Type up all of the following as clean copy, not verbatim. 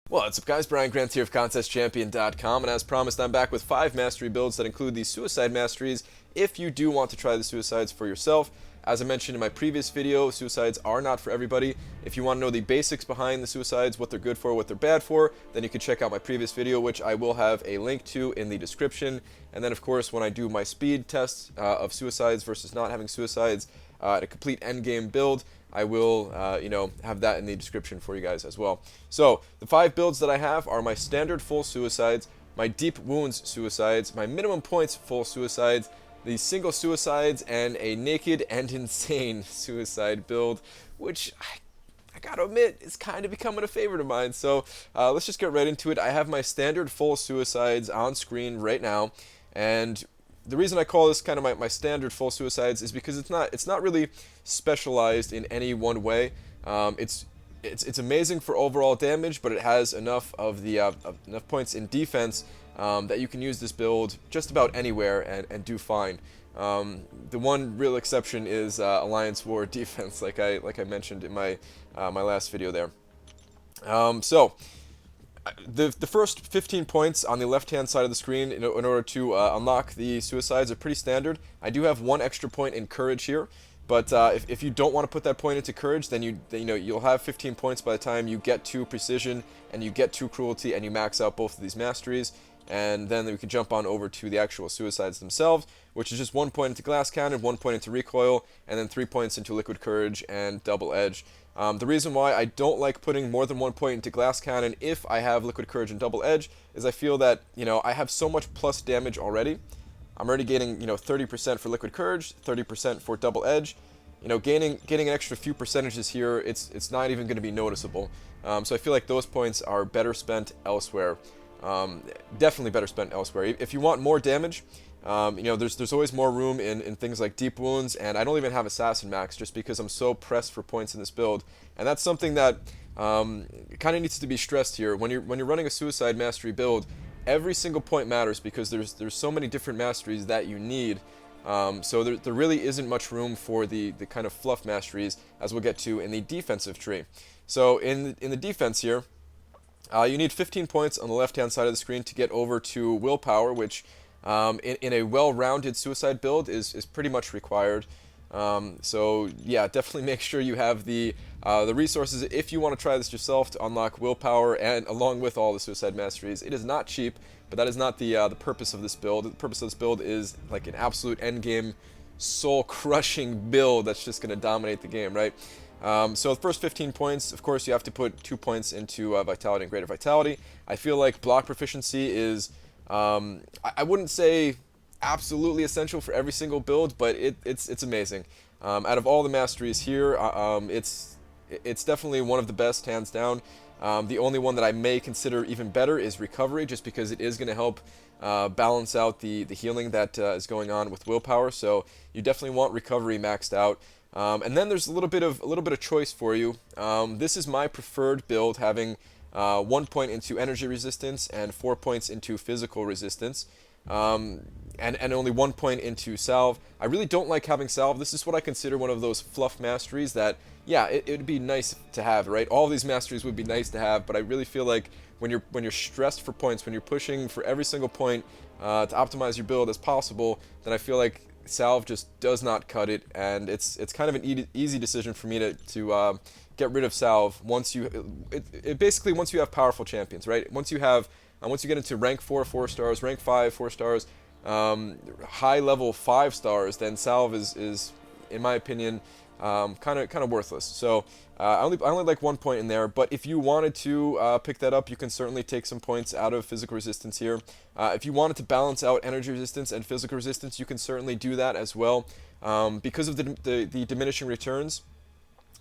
What's up guys, Brian Grant here of ContestChampion.com, and as promised I'm back with 5 mastery builds that include the suicide masteries if you do want to try the suicides for yourself. As I mentioned in my previous video, suicides are not for everybody. If you want to know the basics behind the suicides, what they're good for, what they're bad for, then you can check out my previous video, which I will have a link to in the description. And then of course when I do my speed tests of suicides versus not having suicides, a complete endgame build, I will, have that in the description for you guys as well. So, the 5 builds that I have are my standard full suicides, my deep wounds suicides, my minimum points full suicides, the single suicides, and a naked and insane suicide build, which I gotta admit is kind of becoming a favorite of mine. So, let's just get right into it. I have my standard full suicides on screen right now, and the reason I call this kind of my standard full suicides is because it's not really specialized in any one way. It's amazing for overall damage, but it has enough of the enough points in defense that you can use this build just about anywhere and do fine. The one real exception is Alliance War defense, like I mentioned in my my last video there. The first 15 points on the left-hand side of the screen in order to unlock the suicides are pretty standard. I do have 1 extra point in courage here, but if you don't want to put that point into courage, then you'll have 15 points by the time you get to precision and you get to cruelty and you max out both of these masteries. And then we can jump on over to the actual suicides themselves, which is just 1 point into glass cannon, 1 point into recoil, and then 3 points into liquid courage and double edge. The reason why I don't like putting more than 1 point into glass cannon if I have liquid courage and double edge is I feel that I have so much plus damage already. I'm already getting 30% for liquid courage, 30% for double edge. Getting an extra few percentages here, it's not even going to be noticeable. So I feel like those points are better spent elsewhere. Definitely better spent elsewhere. If you want more damage, there's always more room in things like deep wounds, and I don't even have assassin max just because I'm so pressed for points in this build, and that's something that kind of needs to be stressed here. When you're running a suicide mastery build, every single point matters because there's so many different masteries that you need. So there really isn't much room for the kind of fluff masteries as we'll get to in the defensive tree. So in the defense here, you need 15 points on the left-hand side of the screen to get over to willpower, which in a well-rounded suicide build is pretty much required. So yeah, definitely make sure you have the resources if you want to try this yourself to unlock willpower and along with all the suicide masteries. It is not cheap, but that is not the purpose of this build. The purpose of this build is like an absolute endgame, soul-crushing build that's just going to dominate the game, right? So the first 15 points, of course, you have to put 2 points into Vitality and Greater Vitality. I feel like block proficiency is, I wouldn't say absolutely essential for every single build, but it's amazing. Out of all the masteries here, it's definitely one of the best, hands down. The only one that I may consider even better is Recovery, just because it is going to help balance out the healing that is going on with willpower. So you definitely want Recovery maxed out. And then there's a little bit of choice for you. This is my preferred build, having 1 point into energy resistance and 4 points into physical resistance, and only 1 point into salve. I really don't like having salve. This is what I consider one of those fluff masteries that, yeah, it would be nice to have, right? All these masteries would be nice to have, but I really feel like when you're stressed for points, when you're pushing for every single point to optimize your build as possible, then I feel like salve just does not cut it, and it's kind of an easy decision for me to get rid of salve once basically once you have powerful champions, right? Once you get into rank 4 4 stars, rank 5 4 stars, high level 5 stars, then salve is in my opinion kind of worthless. So I only like 1 point in there, but if you wanted to pick that up, you can certainly take some points out of physical resistance here. If you wanted to balance out energy resistance and physical resistance, you can certainly do that as well. Because of the diminishing returns,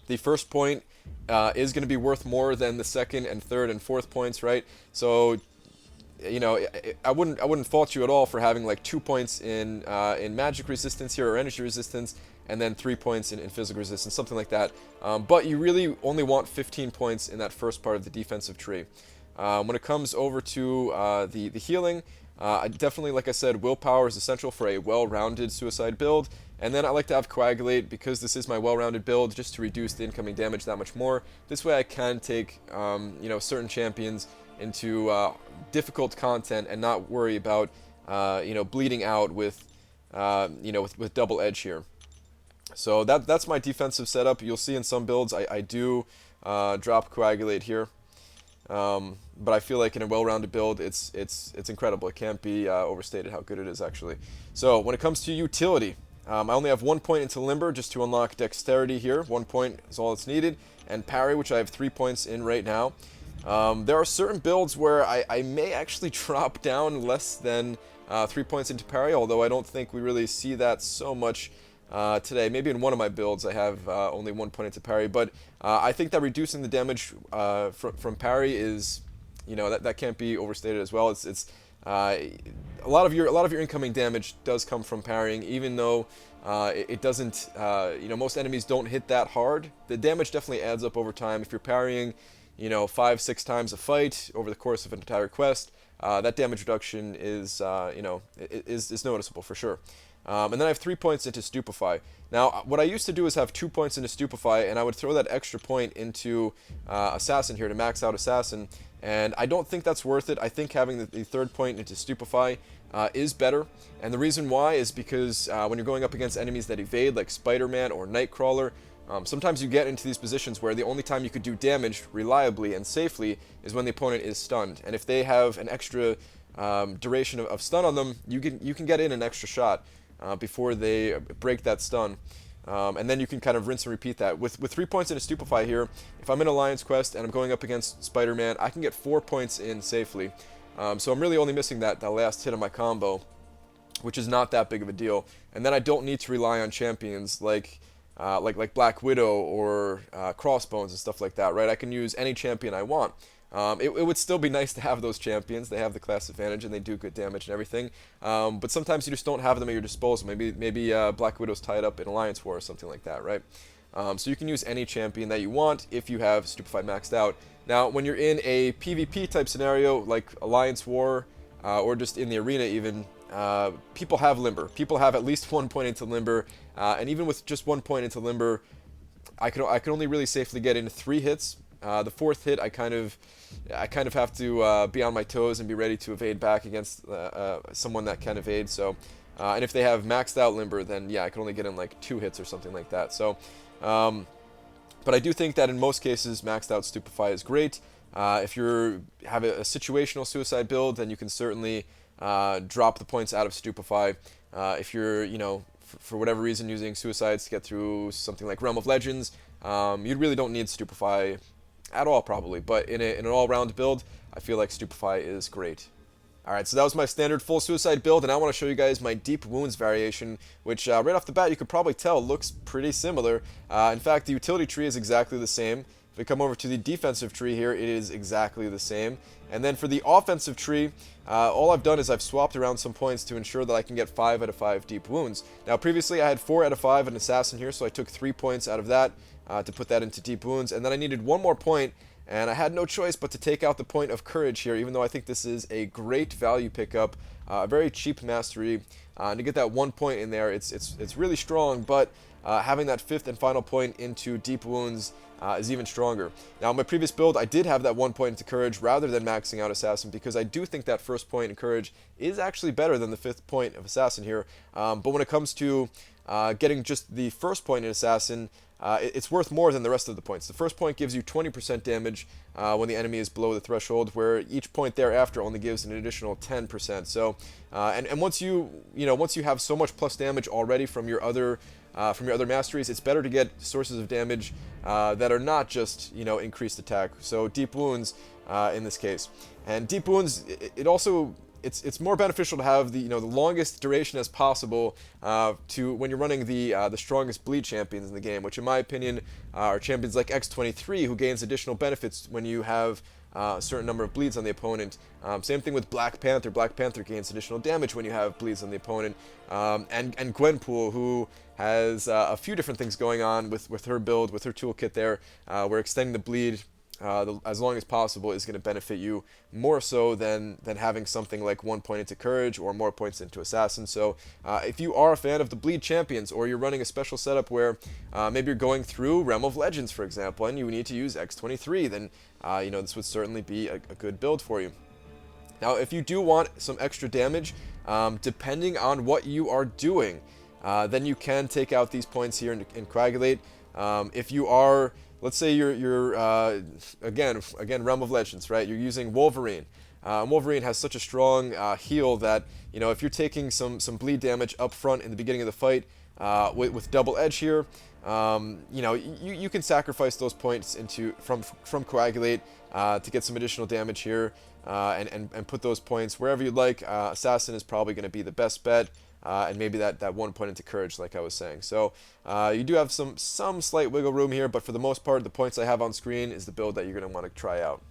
the first point is going to be worth more than the second and third and fourth points, right? So I wouldn't fault you at all for having like 2 points in magic resistance here or energy resistance, and then 3 points in physical resistance, something like that. But you really only want 15 points in that first part of the defensive tree. When it comes over to the healing, definitely, like I said, willpower is essential for a well-rounded suicide build. And then I like to have Coagulate because this is my well-rounded build, just to reduce the incoming damage that much more. This way I can take certain champions into difficult content and not worry about bleeding out with with double edge here. So that's my defensive setup. You'll see in some builds I do drop Coagulate here. But I feel like in a well-rounded build, it's incredible. It can't be overstated how good it is, actually. So when it comes to utility, I only have 1 point into Limber just to unlock Dexterity here. 1 point is all that's needed. And Parry, which I have 3 points in right now. There are certain builds where I may actually drop down less than 3 points into Parry, although I don't think we really see that so much today. Maybe in one of my builds I have only 1 point into Parry, but I think that reducing the damage from Parry is, that can't be overstated as well. It's a lot of your incoming damage does come from parrying, even though it doesn't. Most enemies don't hit that hard. The damage definitely adds up over time. If you're parrying, 5-6 times a fight over the course of an entire quest, that damage reduction is is noticeable for sure. And then I have 3 points into Stupefy. Now, what I used to do is have 2 points into Stupefy, and I would throw that extra point into Assassin here to max out Assassin. And I don't think that's worth it. I think having the 3rd point into Stupefy is better. And the reason why is because when you're going up against enemies that evade, like Spider-Man or Nightcrawler, sometimes you get into these positions where the only time you could do damage reliably and safely is when the opponent is stunned. And if they have an extra duration of stun on them, you can get in an extra shot before they break that stun. And then you can kind of rinse and repeat that. With 3 points into Stupefy here, if I'm in Alliance Quest and I'm going up against Spider-Man, I can get 4 points in safely. So I'm really only missing that last hit of my combo, which is not that big of a deal. And then I don't need to rely on champions like Black Widow or Crossbones and stuff like that, right? I can use any champion I want. It would still be nice to have those champions. They have the class advantage and they do good damage and everything. But sometimes you just don't have them at your disposal. Maybe Black Widow's tied up in Alliance War or something like that, right? So you can use any champion that you want if you have Stupefy maxed out. Now, when you're in a PvP type scenario like Alliance War or just in the arena even, people have Limber. People have at least 1 point into Limber, and even with just 1 point into Limber, I can only really safely get in 3 hits. The 4th hit, I kind of have to be on my toes and be ready to evade back against someone that can evade. So, and if they have maxed out Limber, then yeah, I can only get in like 2 hits or something like that. So, but I do think that in most cases, maxed out Stupefy is great. If you have a situational suicide build, then you can certainly drop the points out of Stupefy. If you're, for whatever reason using suicides to get through something like Realm of Legends, you really don't need Stupefy at all, probably. But in an all-round build, I feel like Stupefy is great. Alright, so that was my standard full suicide build, and I want to show you guys my deep wounds variation, which right off the bat you could probably tell looks pretty similar. In fact, the utility tree is exactly the same. If we come over to the defensive tree here, it is exactly the same. And then for the offensive tree, all I've done is I've swapped around some points to ensure that I can get 5 out of 5 deep wounds. Now previously I had 4 out of 5 an assassin here, so I took 3 points out of that to put that into deep wounds. And then I needed 1 more point, and I had no choice but to take out the point of courage here, even though I think this is a great value pickup, a very cheap mastery. And to get that 1 point in there, it's really strong, but having that 5th and final point into deep wounds is even stronger. Now, in my previous build, I did have that 1 point into courage rather than maxing out assassin, because I do think that 1st point in courage is actually better than the 5th point of assassin here. But when it comes to getting just the 1st point in assassin, it's worth more than the rest of the points. The 1st point gives you 20% damage when the enemy is below the threshold, where each point thereafter only gives an additional 10%. So, and once you have so much plus damage already from your other masteries, it's better to get sources of damage that are not just increased attack. So deep wounds in this case, and deep wounds, it's more beneficial to have the longest duration as possible to when you're running the strongest bleed champions in the game, which in my opinion are champions like X23, who gains additional benefits when you have a certain number of bleeds on the opponent. Same thing with Black Panther. Black Panther gains additional damage when you have bleeds on the opponent. And Gwenpool, who has a few different things going on with her build, with her toolkit there, where extending the bleed as long as possible is going to benefit you more so than having something like 1 point into courage or more points into assassin. So if you are a fan of the bleed champions, or you're running a special setup where maybe you're going through Realm of Legends, for example, and you need to use X23, then this would certainly be a good build for you. Now, if you do want some extra damage, depending on what you are doing, then you can take out these points here and coagulate. If you are, let's say you're again Realm of Legends, right? You're using Wolverine. Wolverine has such a strong heal that if you're taking some bleed damage up front in the beginning of the fight with double edge here, you can sacrifice those points from coagulate to get some additional damage here, and put those points wherever you'd like. Assassin is probably going to be the best bet. And maybe that 1 point into courage, like I was saying. So you do have some slight wiggle room here, but for the most part, the points I have on screen is the build that you're going to want to try out.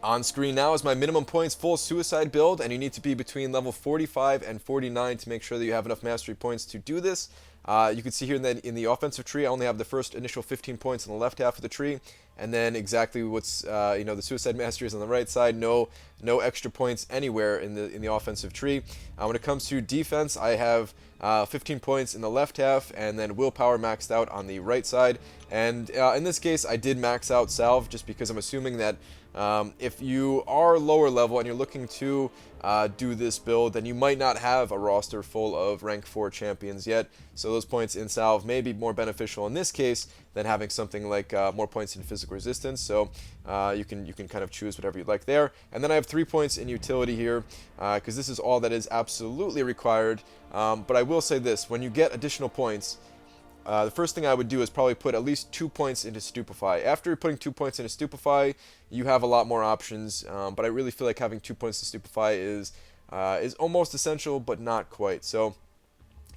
On screen now is my minimum points full suicide build, and you need to be between level 45 and 49 to make sure that you have enough mastery points to do this. You can see here in the offensive tree, I only have the first initial 15 points on the left half of the tree, and then exactly what's the suicide masteries on the right side. No extra points anywhere in the offensive tree. When it comes to defense, I have 15 points in the left half, and then willpower maxed out on the right side. And in this case, I did max out salve just because I'm assuming that if you are lower level and you're looking to do this build, then you might not have a roster full of rank 4 champions yet, so those points in salve may be more beneficial in this case than having something like more points in physical resistance. So you can kind of choose whatever you'd like there. And then I have 3 points in utility here, because this is all that is absolutely required. But I will say this: when you get additional points, the first thing I would do is probably put at least 2 points into Stupefy. After putting 2 points into Stupefy, you have a lot more options, but I really feel like having 2 points to Stupefy is almost essential, but not quite. So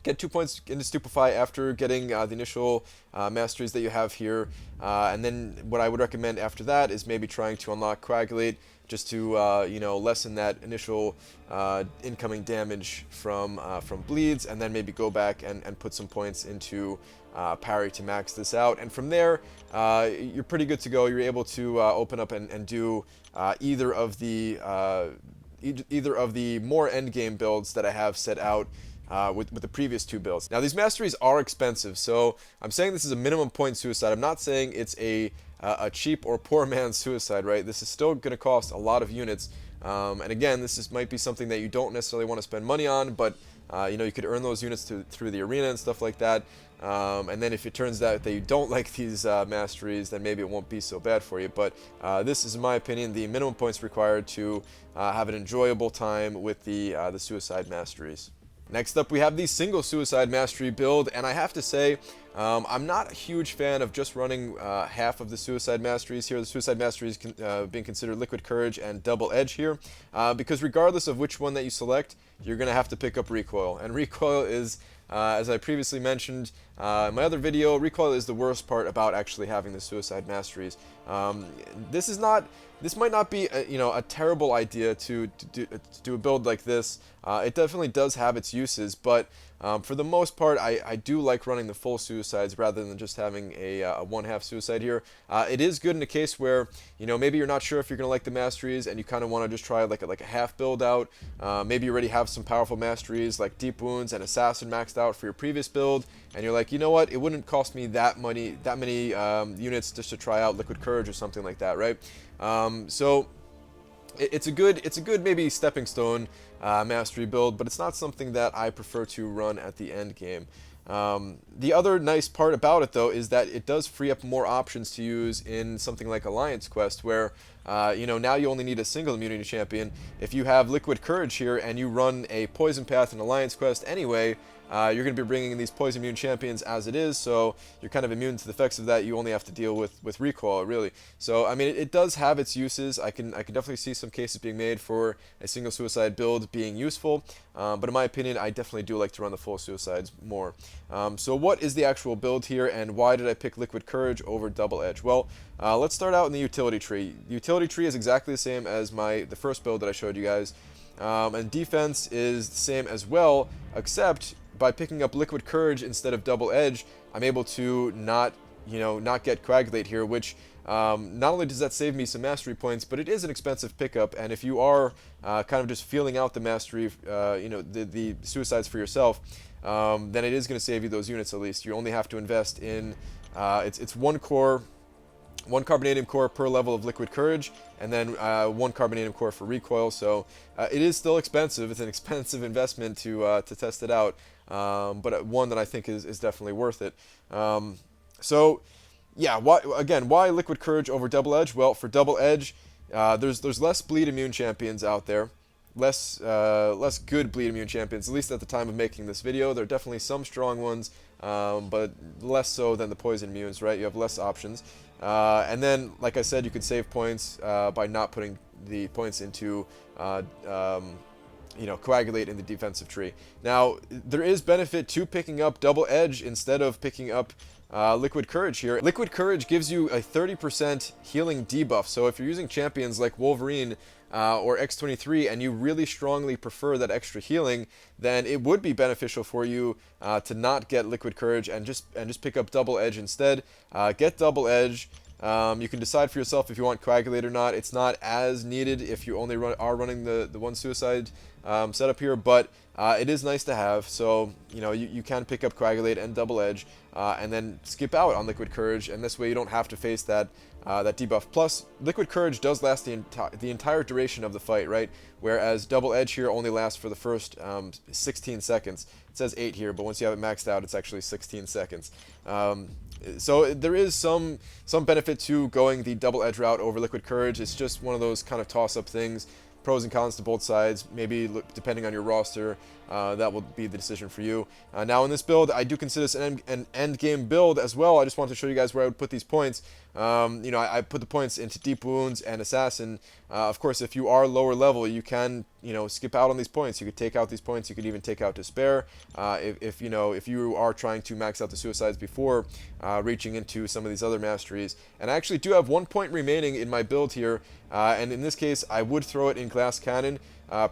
get 2 points into Stupefy after getting the initial masteries that you have here, and then what I would recommend after that is maybe trying to unlock Coagulate, just to lessen that initial incoming damage from bleeds, and then maybe go back and put some points into parry to max this out. And from there, you're pretty good to go. You're able to open up and do either of the more endgame builds that I have set out with the previous 2 builds. Now, these masteries are expensive, so I'm saying this is a minimum point suicide. I'm not saying it's a cheap or poor man's suicide, right? This is still going to cost a lot of units, and again, might be something that you don't necessarily want to spend money on, but you could earn those units through the arena and stuff like that. And then if it turns out that you don't like these masteries, then maybe it won't be so bad for you. But this is, in my opinion, the minimum points required to have an enjoyable time with the suicide masteries. Next up, we have the single suicide mastery build, and I have to say, I'm not a huge fan of just running half of the suicide masteries here. The suicide masteries being considered liquid courage and double edge here, because regardless of which one that you select, you're going to have to pick up recoil, and recoil is, as I previously mentioned in my other video, recoil is the worst part about actually having the suicide masteries. This might not be a terrible idea to do a build like this. It definitely does have its uses, but for the most part, I do like running the full suicides rather than just having a 1/2 suicide here. It is good in a case where maybe you're not sure if you're gonna like the masteries and you kind of want to just try like a half build out. Maybe you already have some powerful masteries like deep wounds and assassin maxed out for your previous build, and you're like, you know what, it wouldn't cost me that many units just to try out liquid courage or something like that, right? So it's a good maybe stepping stone mastery build, but it's not something that I prefer to run at the end game. The other nice part about it, though, is that it does free up more options to use in something like Alliance Quest, where now you only need a single immunity champion. If you have liquid courage here and you run a poison path in Alliance Quest anyway, you're going to be bringing in these poison immune champions as it is, so you're kind of immune to the effects of that. You only have to deal with recoil, really. So I mean, it does have its uses. I can definitely see some cases being made for a single suicide build being useful, but in my opinion, I definitely do like to run the full suicides more. So what is the actual build here, and why did I pick liquid courage over double edge? Well, let's start out in the utility tree. The utility tree is exactly the same as the first build that I showed you guys, and defense is the same as well, except by picking up liquid courage instead of double edge, I'm able to not get coagulate here, which Not only does that save me some mastery points, but it is an expensive pickup, and if you are kind of just feeling out the mastery, the suicides for yourself, then it is going to save you those units at least. You only have to invest in, it's one core, one carbonadium core per level of liquid courage, and then one carbonadium core for recoil. So it is still expensive. It's an expensive investment to test it out, but one that I think is definitely worth it. So yeah, why liquid courage over double edge? Well, for double edge, there's less bleed immune champions out there. Less good bleed immune champions, at least at the time of making this video. There are definitely some strong ones, but less so than the poison immunes, right? You have less options. And then, like I said, you could save points by not putting the points into, coagulate in the defensive tree. Now, there is benefit to picking up double edge instead of picking up liquid courage here. Liquid courage gives you a 30% healing debuff. So if you're using champions like Wolverine or X-23 and you really strongly prefer that extra healing, then it would be beneficial for you to not get liquid courage and just pick up double edge instead. Get double edge. You can decide for yourself if you want coagulate or not. It's not as needed if you only are running the one suicide setup here, but it is nice to have. So you can pick up coagulate and double edge, and then skip out on liquid courage, and this way you don't have to face that debuff. Plus, liquid courage does last the entire duration of the fight, right? Whereas double edge here only lasts for the first 16 seconds. It says 8 here, but once you have it maxed out, it's actually 16 seconds. So there is some benefit to going the double edge route over liquid courage. It's just one of those kind of toss-up things. Pros and cons to both sides. Maybe depending on your roster, that will be the decision for you. Now in this build, I do consider this an end game build as well. I just want to show you guys where I would put these points. I put the points into deep wounds and assassin. Of course, if you are lower level, you can skip out on these points. You could take out these points. You could even take out despair if you are trying to max out the suicides before reaching into some of these other masteries. And I actually do have 1 point remaining in my build here, and in this case, I would throw it in glass cannon.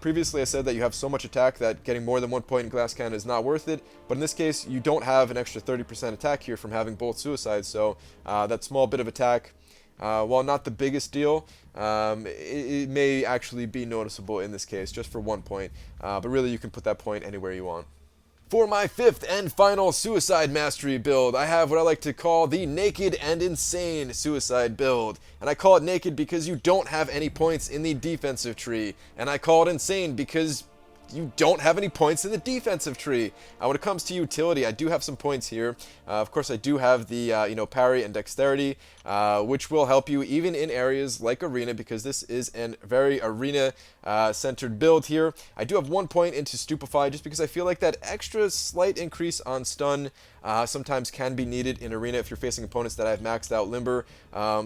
Previously, I said that you have so much attack that getting more than 1 point in glass cannon is not worth it, but in this case, you don't have an extra 30% attack here from having both suicides, so that small bit of attack, while not the biggest deal, it may actually be noticeable in this case, just for 1 point, but really you can put that point anywhere you want. For my 5th and final suicide mastery build, I have what I like to call the naked and insane suicide build. And I call it naked because you don't have any points in the defensive tree. And I call it insane because you don't have any points in the defensive tree. When it comes to utility, I do have some points here. Of course, I do have the parry and dexterity, which will help you even in areas like arena, because this is a very arena centered build here. I do have 1 point into stupefy just because I feel like that extra slight increase on stun sometimes can be needed in arena if you're facing opponents that have maxed out limber.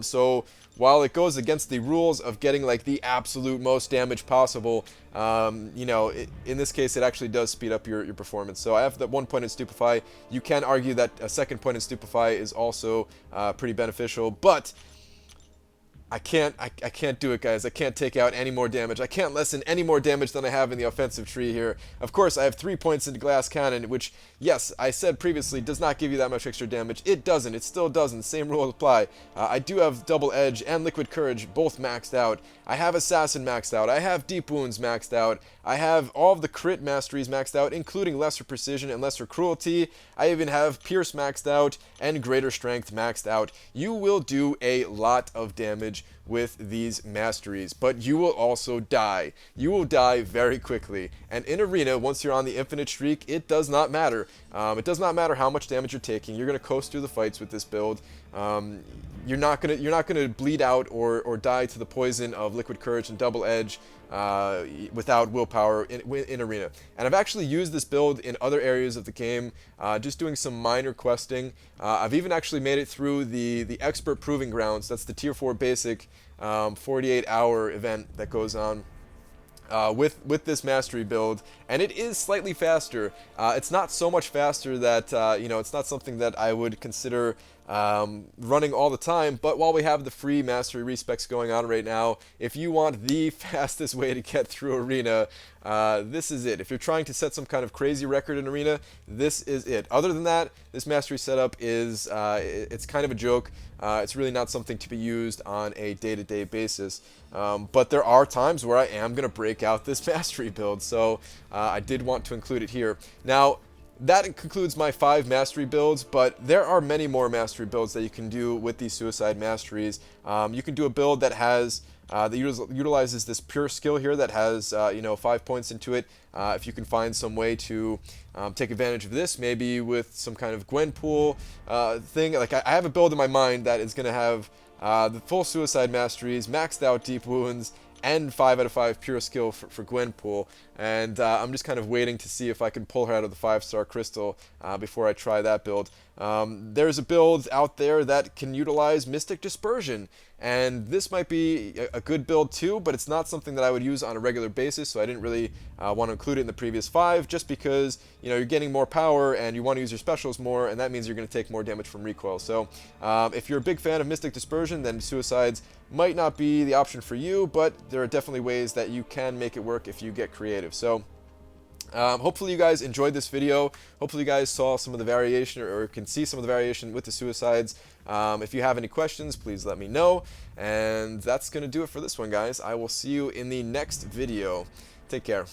So while it goes against the rules of getting like the absolute most damage possible, in this case it actually does speed up your performance. So I have that 1 point in stupefy. You can argue that a 2nd point in stupefy is also pretty beneficial, but I can't do it, guys. I can't take out any more damage. I can't lessen any more damage than I have in the offensive tree here. Of course, I have 3 points into glass cannon, which, yes, I said previously, does not give you that much extra damage. It doesn't. It still doesn't. Same rules apply. I do have double edge and liquid courage both maxed out. I have assassin maxed out. I have deep wounds maxed out. I have all of the crit masteries maxed out, including lesser precision and lesser cruelty. I even have pierce maxed out and greater strength maxed out. You will do a lot of damage with these masteries, but you will also die. You will die very quickly. And in arena, once you're on the infinite streak, it does not matter. It does not matter how much damage you're taking. You're gonna coast through the fights with this build. You're not gonna bleed out or die to the poison of liquid courage and double edge without willpower in arena. And I've actually used this build in other areas of the game, just doing some minor questing. I've even actually made it through the expert proving grounds. That's the tier 4 basic 48-hour event that goes on with this mastery build, and it is slightly faster. It's not so much faster that it's not something that I would consider running all the time. But while we have the free mastery respecs going on right now, if you want the fastest way to get through Arena, this is it. If you're trying to set some kind of crazy record in Arena, this is it. Other than that, this mastery setup is it's kind of a joke. It's really not something to be used on a day-to-day basis. But there are times where I am going to break out this mastery build, so I did want to include it here. Now, that concludes my 5 mastery builds, but there are many more mastery builds that you can do with these suicide masteries. You can do a build that has that utilizes this pure skill here that has 5 points into it. If you can find some way to take advantage of this, maybe with some kind of Gwenpool thing. Like I have a build in my mind that is going to have the full suicide masteries, maxed out deep wounds, and 5 out of 5 pure skill for Gwenpool, and I'm just kind of waiting to see if I can pull her out of the 5-star crystal before I try that build. There's a build out there that can utilize Mystic Dispersion, and this might be a good build too, but it's not something that I would use on a regular basis, so I didn't really want to include it in the previous 5, just because you're getting more power and you want to use your specials more, and that means you're going to take more damage from recoil. So if you're a big fan of Mystic Dispersion, then Suicides might not be the option for you, but there are definitely ways that you can make it work if you get creative. So hopefully you guys enjoyed this video. Hopefully you guys saw some of the variation, or can see some of the variation with the Suicides. If you have any questions, please let me know. And that's going to do it for this one, guys. I will see you in the next video. Take care.